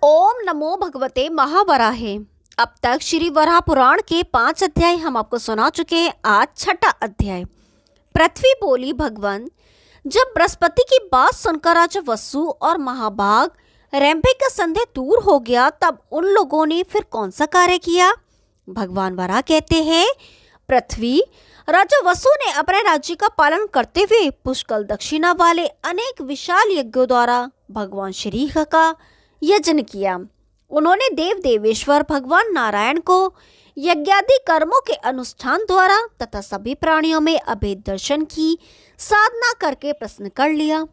ओम नमो भगवते महावराहे। अब तक श्री वराह पुराण के 5 अध्याय हम आपको सुना चुके हैं। आज छठा अध्याय। पृथ्वी बोली, भगवान, जब बृहस्पति की बात सुनकर राजा वसु और महाभाग रैंपे का संदेह दूर हो गया, तब उन लोगों ने फिर कौन सा कार्य किया? भगवान वराह कहते हैं, पृथ्वी, राजा वसु ने अपने राज्य का पालन करते हुए पुष्कल दक्षिणा वाले अनेक विशाल यज्ञों द्वारा भगवान श्री का यजन किया। उन्होंने देव देवेश्वर भगवान नारायण को यज्ञादि कर्मों के अनुष्ठान द्वारा तथा सभी प्राणियों में अभेद दर्शन की साधना करके प्रसन्न कर लिया।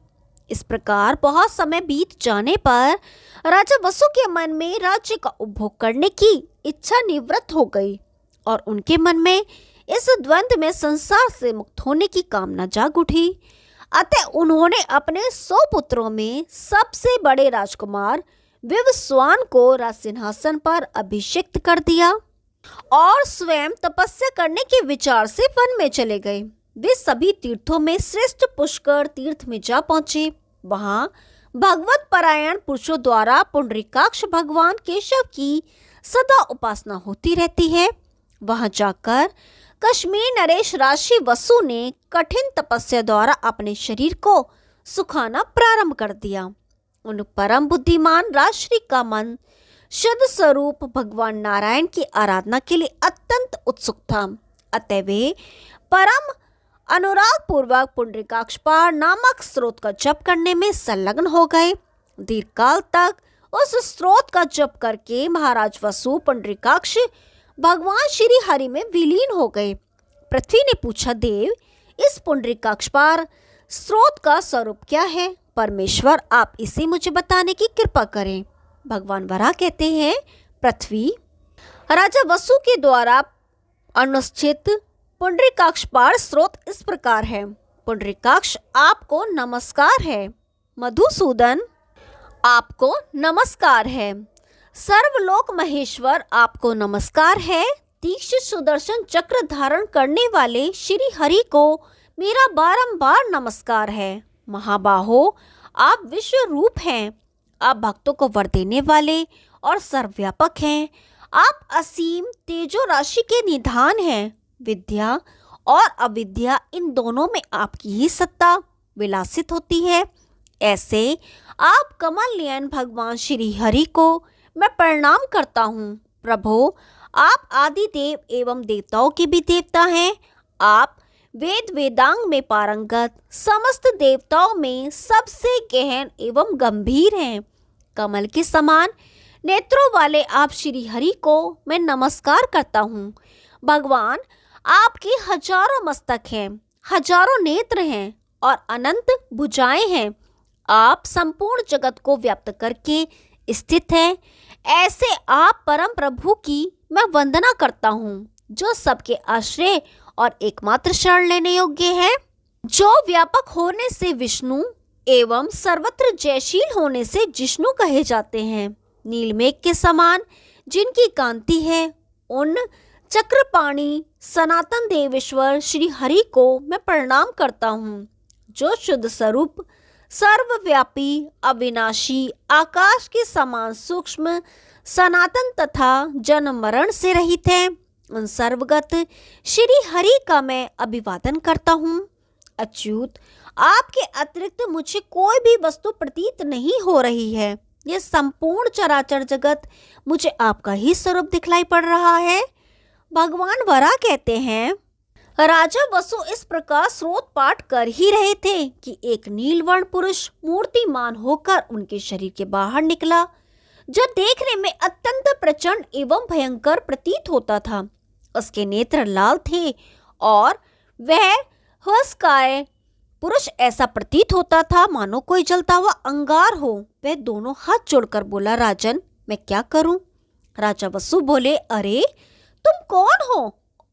इस प्रकार बहुत समय बीत जाने पर राजा वसु के मन में राज्य का उपभोग करने की इच्छा निवृत्त हो गई और उनके मन में इस द्वंद्व में संसार से मुक्त होने की कामना जाग उठी। अतः उन्होंने अपने 100 पुत्रों में सबसे बड़े राजकुमार विवस्वान को राज सिंहासन पर अभिषिक्त कर दिया और स्वयं तपस्या करने के विचार से वन में चले गए। वे सभी तीर्थों में श्रेष्ठ पुष्कर तीर्थ में जा पहुंचे। वहां भगवत परायण पुरुषों द्वारा पुंडरीकाक्ष भगवान केशव की सदा उपासना होती रहती है। वहां जाकर कश्मीर नरेश राशि वसु ने कठिन तपस्या द्वारा अपने शरीर को सुखाना प्रारंभ कर दिया। उन परम बुद्धिमान राजश्री का मन शुद्ध स्वरूप भगवान नारायण की आराधना के लिए अत्यंत उत्सुक था। अतः वे परम अनुराग पूर्वक पुंडरीकाक्षपार नामक स्रोत का जप करने में संलग्न हो गए। दीर्घकाल तक उस स्रोत का जप करके महाराज वसु पुंडरीकाक्ष भगवान श्री हरि में विलीन हो गए। पृथ्वी ने पूछा, देव, इस पुंडरीकाक्षपार स्रोत का स्वरूप क्या है? परमेश्वर, आप इसे मुझे बताने की कृपा करें। भगवान वराह कहते हैं, पृथ्वी, राजा वसु के द्वारा अनुष्ठित पुंडरीकाक्षपार स्रोत इस प्रकार है। पुंडरीकाक्ष, आपको नमस्कार है। मधुसूदन, आपको नमस्कार है। सर्वलोक महेश्वर, आपको नमस्कार है। तीक्ष्ण सुदर्शन चक्र धारण करने वाले श्री हरि को मेरा बारंबार नमस्कार है। महाबाहो, आप विश्व रूप हैं। आप भक्तों को वर देने वाले और सर्वव्यापक हैं। आप असीम तेजो राशि के निधान हैं। विद्या और अविद्या, इन दोनों में आपकी ही सत्ता विलासित होती है। ऐसे आप कमल नयन भगवान श्री हरि को मैं प्रणाम करता हूँ। प्रभो, आप आदि देव एवं देवताओं के भी देवता हैं। आप वेद वेदांग में पारंगत, समस्त देवताओं में सबसे गहन एवं गंभीर हैं। कमल के समान नेत्रों वाले आप श्री हरि को मैं नमस्कार करता हूँ। भगवान, आपके हजारों मस्तक हैं, हजारों नेत्र हैं और अनंत भुजाएं हैं। आप संपूर्ण जगत को व्याप्त करके स्थित हैं। ऐसे आप परम प्रभु की मैं वंदना करता हूँ, जो सबके आश्रय और एकमात्र शरण लेने योग्य है, जो व्यापक होने से विष्णु एवं सर्वत्र जयशील होने से जिष्णु कहे जाते हैं। नीलमेघ के समान जिनकी कांति है, उन चक्रपाणी सनातन देवेश्वर श्री हरि को मैं प्रणाम करता हूँ, जो शुद्ध स्वरूप सर्वव्यापी अविनाशी आकाश के समान सूक्ष्म सनातन तथा जन्म मरण से रहित है। उन सर्वगत श्री हरि का मैं अभिवादन करता हूँ। अच्युत, आपके अतिरिक्त मुझे कोई भी वस्तु प्रतीत नहीं हो रही है। यह संपूर्ण चराचर जगत मुझे आपका ही स्वरूप दिखलाई पड़ रहा है। भगवान वराह कहते हैं, राजा वसु इस प्रकार स्रोत पाठ कर ही रहे थे कि एक नीलवर्ण पुरुष मूर्तिमान होकर उनके शरीर के बाहर निकला, जो देखने में अत्यंत प्रचंड एवं भयंकर प्रतीत होता था। उसके नेत्र लाल थे और वह हंसकाय पुरुष ऐसा प्रतीत होता था मानो कोई जलता हुआ अंगार हो। वह दोनों हाथ जोड़कर बोला, राजन, मैं क्या करूं? राजा वसु बोले, अरे, तुम कौन हो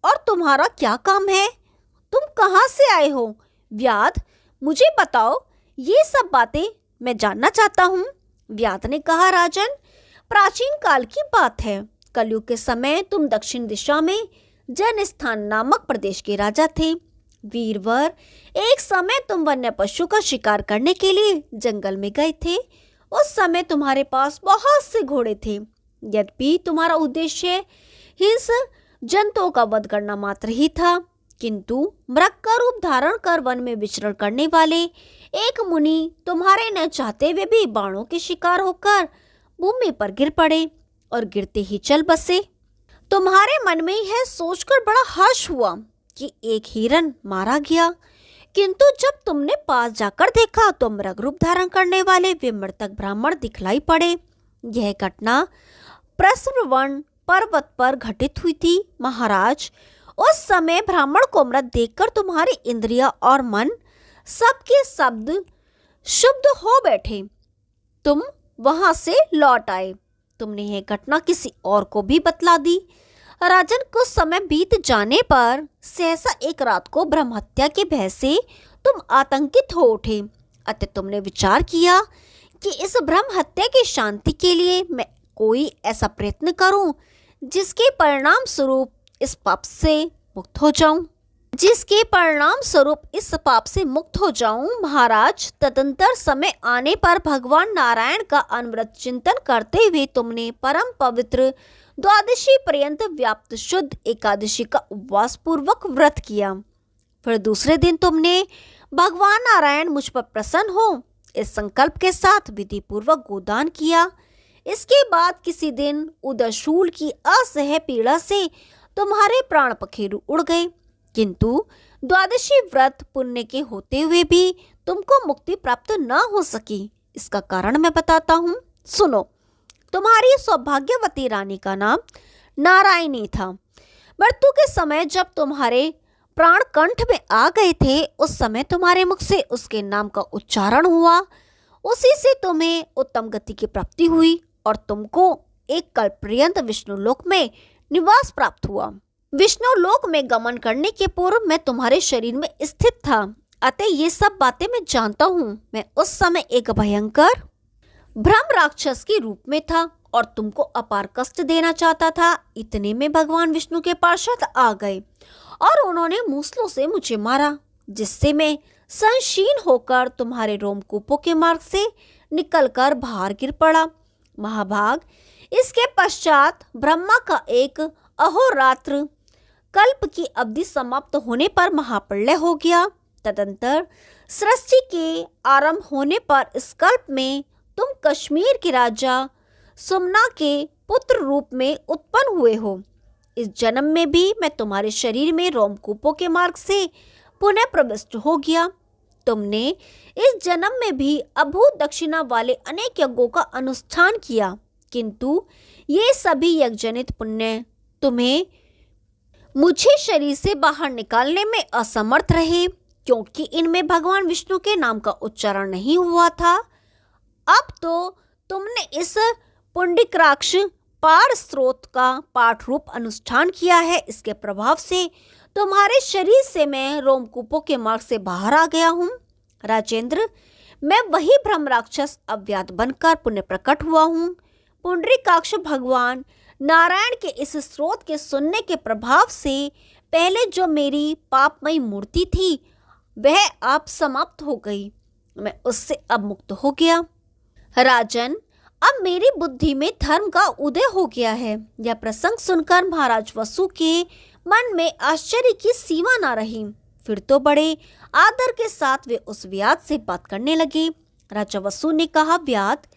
और तुम्हारा क्या काम है? तुम कहाँ से आए हो? व्याध, मुझे बताओ, ये सब बातें मैं जानना चाहता हूँ। व्याध ने कहा, राजन, प्राचीन काल की बात है। कलयुग के समय तुम दक्षिण दिशा में जनस्थान नामक प्रदेश के राजा थे। वीरवर, एक समय तुम वन्य पशु का शिकार करने के लिए जंगल में गए थे। उस समय तुम्हारे पास बहुत से घोड़े थे। यद्यपि तुम्हारा उद्देश्य हिंस जंतुओं का वध करना मात्र ही था, किंतु मृग का रूप धारण कर वन में विचरण करने वाले एक मुनि तुम्हारे न चाहते हुए भी बाणों के शिकार होकर भूमि पर गिर पड़े और गिरते ही चल बसे। तुम्हारे मन में यह सोचकर बड़ा हर्ष हुआ कि एक हिरन मारा गया, किंतु जब तुमने पास जाकर देखा तो मृग रूप धारण करने वाले वे मृतक ब्राह्मण दिखलाई पड़े। यह घटना प्रस्रवण पर्वत पर घटित हुई थी। महाराज, उस समय ब्राह्मण को मृत देखकर तुम्हारी इंद्रियां और मन सबके शब्द शुद्ध हो बैठे। तुम वहां से लौट आए। तुमने यह घटना किसी और को भी बतला दी। राजन, कुछ समय बीत जाने पर सहसा एक रात को ब्रह्म हत्या के भय से तुम आतंकित हो उठे। अतः तुमने विचार किया कि इस ब्रह्म हत्या की शांति के लिए मैं कोई ऐसा प्रयत्न करूं जिसके परिणाम स्वरूप इस पाप से मुक्त हो जाऊं। महाराज, तदंतर समय आने पर भगवान नारायण का अनवरत चिंतन करते हुए तुमने परम पवित्र द्वादशी पर्यंत व्याप्त शुद्ध एकादशी का उपवास पूर्वक व्रत किया। फिर दूसरे दिन तुमने भगवान नारायण मुझ पर प्रसन्न हो इस संकल्प के साथ विधि पूर्वक गोदान किया। इसके बाद किसी दिन उदयशूल की असह्य पीड़ा से तुम्हारे प्राण पखेरु उड़ गए, किंतु द्वादशी व्रत पुण्य के होते हुए भी तुमको मुक्ति प्राप्त न हो सकी। इसका कारण मैं बताता हूँ, सुनो। तुम्हारी सौभाग्यवती रानी का नाम नारायणी था। मृत्यु के समय जब तुम्हारे प्राण कंठ में आ गए थे, उस समय तुम्हारे मुख से उसके नाम का उच्चारण हुआ। उसी से तुम्हें उत्तम गति की प्राप्ति हुई और तुमको एक कल्प पर्यंत विष्णु लोक में निवास प्राप्त हुआ। विष्णु लोक में गमन करने के पूर्व मैं तुम्हारे शरीर में स्थित था, अतः ये सब बातें मैं जानता हूँ। मैं उस समय एक भयंकर ब्रह्म राक्षस के रूप में था और तुमको अपार कष्ट देना चाहता था। इतने में भगवान विष्णु के पार्षद आ गए और उन्होंने मूसलों से मुझे मारा, जिससे मैं संशीन होकर तुम्हारे रोमकूपों के मार्ग से निकलकर बाहर गिर पड़ा। महाभाग, इसके पश्चात ब्रह्मा का एक अहोरात्र कल्प की अवधि समाप्त होने पर महाप्रलय हो गया। तदंतर सृष्टि के आरंभ होने पर इस कल्प में तुम कश्मीर के राजा सुमना के पुत्र रूप में उत्पन्न हुए हो। इस जन्म में भी मैं तुम्हारे शरीर में रोमकूपों के मार्ग से पुनः प्रविष्ट हो गया। तुमने इस जन्म में भी अभूत दक्षिणा वाले अनेक यज्ञों का अनुष्ठान किया, किंतु ये सभी यज्ञजनित पुण्य तुम्हें मुझे शरीर से बाहर निकालने में असमर्थ रहे, क्योंकि इनमें भगवान विष्णु के नाम का उच्चारण नहीं हुआ था। अब तो तुमने इस पुंडिक्राक्ष पार स्रोत का पाठ रूप अनुष्ठान किया है। इसके प्रभाव से तुम्हारे शरीर से मैं रोमकूपों के मार्ग से बाहर आ गया हूँ। राजेंद्र, मैं वही ब्रह्म राक्षस अव्याध बनकर पुनः प्रकट हुआ हूँ। पुंडरीकाक्ष भगवान नारायण के इस स्रोत के सुनने के प्रभाव से पहले जो मेरी पापमयी मूर्ति थी वह अब समाप्त हो गई। मैं उससे अब मुक्त हो गया। राजन, अब मेरी बुद्धि में धर्म का उदय हो गया है। यह प्रसंग सुनकर महाराज वसु के मन में आश्चर्य की सीमा न रही। फिर तो बड़े आदर के साथ वे उस व्याध से बात करने लगे। राजा वसु ने कहा, व्याध,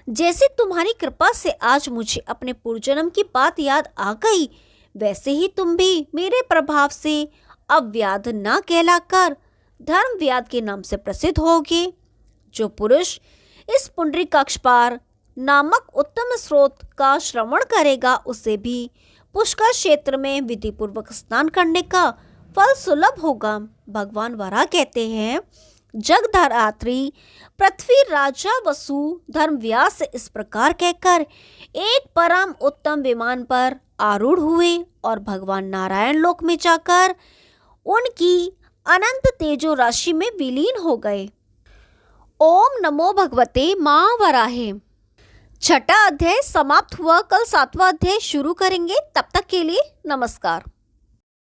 जैसे तुम्हारी कृपा से आज मुझे अपने पूर्वजन्म की बात याद आ गई, वैसे ही तुम भी मेरे प्रभाव से अब व्याध न कहलाकर धर्म व्याध के नाम से प्रसिद्ध होगे। जो पुरुष इस पुंडरीकाक्षपार नामक उत्तम स्रोत का श्रवण करेगा, उसे भी पुष्कर क्षेत्र में विधि पूर्वक स्नान करने का फल सुलभ होगा। भगवान वराह कहते हैं, जगधरात्री पृथ्वी राजा वसु धर्मव्यास से इस प्रकार कहकर एक परम उत्तम विमान पर आरूढ़ हुए और भगवान नारायण लोक में जाकर उनकी अनंत तेजो राशि में विलीन हो गए। ओम नमो भगवते महावराहे। छठा अध्याय समाप्त हुआ। कल 7वां अध्याय शुरू करेंगे। तब तक के लिए नमस्कार।